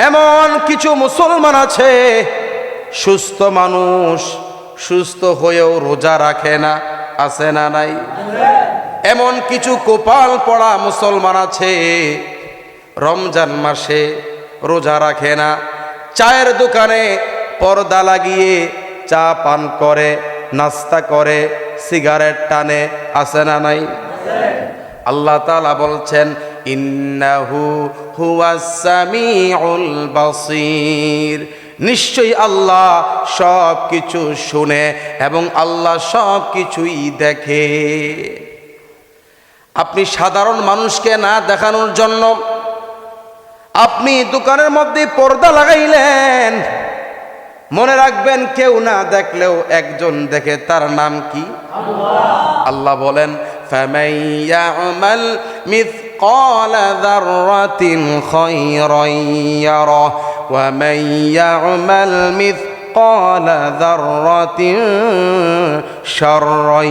এমন কিছু মুসলমান আছে সুস্থ মানুষ, সুস্থ হয়েও রোজা রাখে না, আছে না নাই? এমন কিছু কপাল পড়া মুসলমান আছে রমজান মাসে রোজা রাখে না, চায়ের দোকানে পর্দা লাগিয়ে চা পান করে, নাস্তা করে, সিগারেট টানে, আছে না নাই? আল্লাহ তাআলা বলছেন ইন্নাহু হুয়াস সামিউল বাসীর, নিশ্চয়ই আল্লাহ সব কিছু শুনে এবং আল্লাহ সব কিছুই দেখে। আপনি সাধারণ মানুষকে না দেখানোর জন্য আপনি দোকানের মধ্যে পর্দা লাগাইলেন, মনে রাখবেন কেউ না দেখলেও একজন দেখে, তার নাম কি? আল্লাহ বলেন ফামান ইয়ামাল মিসকালা যাররাতিন খায়রান ইয়ারা ওয়া মান ইয়ামাল মিসকালা যাররাতিন শাররান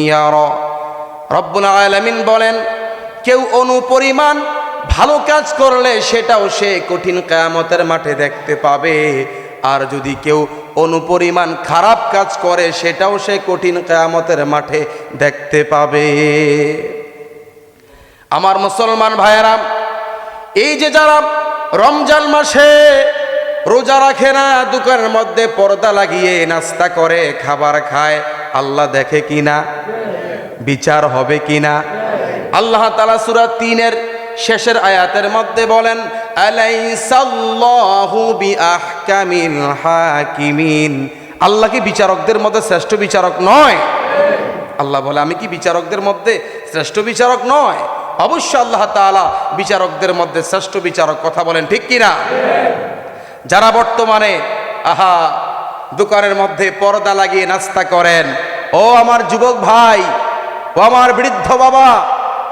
ইয়ারা। রব্বুল আলামিন বলেন কেউ অনুপরিমাণ ভালো কাজ করলে সেটাও সে কঠিন কিয়ামতের মাঠে দেখতে পাবে, আর যদি কেউ অনুপরিমাণ খারাপ কাজ করে সেটাও সে কঠিন কিয়ামতের মাঠে দেখতে পাবে। আমার মুসলমান ভাইয়েরা, এই যে যারা রমজান মাসে রোজা রাখে না, দোকানের মধ্যে পর্দা লাগিয়ে নাস্তা করে, খাবার খায়, আল্লাহ দেখে কিনা? বিচার হবে কিনা? আল্লাহ তাআলা সূরা 3-এর শেষের আয়াতের মধ্যে বলেন আলাইসাল্লাহু বিআহকামিল হাকিমিন, আল্লাহ কি বিচারকদের মধ্যে শ্রেষ্ঠ বিচারক নয়? আল্লাহ বলে আমি কি বিচারকদের মধ্যে শ্রেষ্ঠ বিচারক নয়? অবশ্যই আল্লাহ তাআলা বিচারকদের মধ্যে শ্রেষ্ঠ বিচারক। কথা বলেন ঠিক কিনা? যারা বর্তমানে দোকানের মধ্যে পর্দা লাগিয়ে নাস্তা করেন, ও আমার যুবক ভাই, ও আমার বৃদ্ধ বাবা,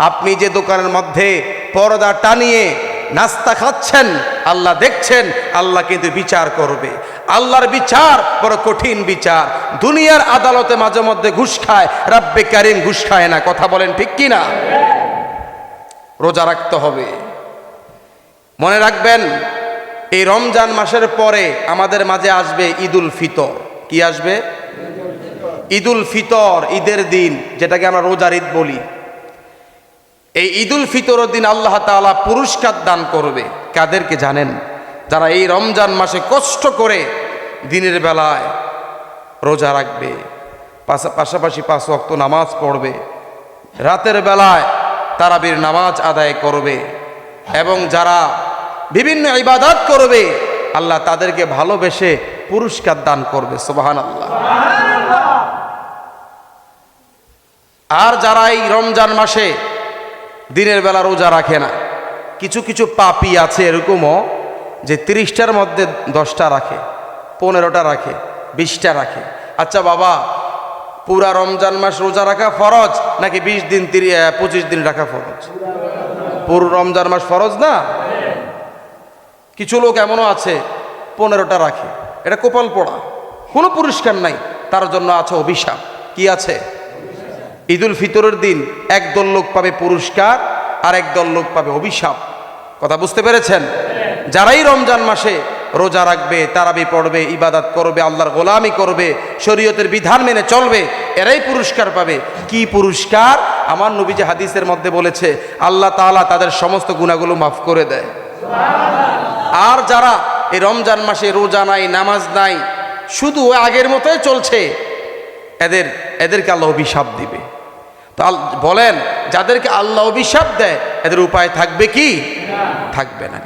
আপনি যে দোকানের মধ্যে পর্দা টানিয়ে নাস্তা খাচ্ছেন, আল্লাহ দেখছেন, আল্লাহ কিন্তু বিচার করবে। আল্লাহর বিচার বড় কঠিন বিচার। দুনিয়ার আদালতে মাঝে মধ্যে ঘুষ খায়, রব্বে কারিম ঘুষ খায় না। কথা বলেন ঠিক কিনা? রোজা রাখতে হবে। মনে রাখবেন এই রমজান মাসের পরে আমাদের মাঝে আসবে ঈদুল ফিতর। কি আসবে? ঈদুল ফিতর, ঈদের দিন, যেটাকে আমরা রোজার ঈদ বলি। এই ঈদুল ফিতরের দিন আল্লাহ তাআলা পুরস্কার দান করবে কাদেরকে জানেন? যারা এই রমজান মাসে কষ্ট করে দিনের বেলায় রোজা রাখবে, পাশাপাশি 5 ওয়াক্ত নামাজ পড়বে, রাতের বেলায় তারাবির নামাজ আদায় করবে, এবং যারা বিভিন্ন ইবাদত করবে, আল্লাহ তাদেরকে ভালোবেসে পুরস্কার দান করবে। সুবহানাল্লাহ। আর যারা এই রমজান মাসে দিনের বেলা রোজা রাখে না, কিছু কিছু পাপী আছে এরকমও যে 30টার মধ্যে 10টা রাখে, 15টা রাখে, 20টা রাখে। আচ্ছা বাবা, পুরা রমজান মাস রোজা রাখা ফরজ নাকি 20 দিন 25 দিন রাখা ফরজ? পুরো রমজান মাস ফরজ না? কিছু লোক এমনও আছে 15টা রাখে, এটা কপাল পড়া, কোনো পুরস্কার নাই, তার জন্য আছে অভিশাপ। কি আছে? ঈদুল ফিতরের দিন একদল লোক পাবে পুরস্কার, আর একদল লোক পাবে অভিশাপ। কথা বুঝতে পেরেছেন? যারাই রমজান মাসে রোজা রাখবে, তারাবি পড়বে, ইবাদত করবে, আল্লাহর গোলামি করবে, শরীয়তের বিধান মেনে চলবে, এরাই পুরস্কার পাবে। কি পুরস্কার? আমার নবীজি হাদিসের মধ্যে বলেছে আল্লাহ তাআলা তাদের সমস্ত গুনাহগুলো মাফ করে দেয়। আর যারা এই রমজান মাসে রোজা নাই, নামাজ নাই, শুধু আগের মতোই চলছে, এদেরকে আল্লাহ অভিশাপ দিবে। তো বলেন, যাদেরকে আল্লাহ অভিশাপ দেয় এদের উপায় থাকবে কি? থাকবে না।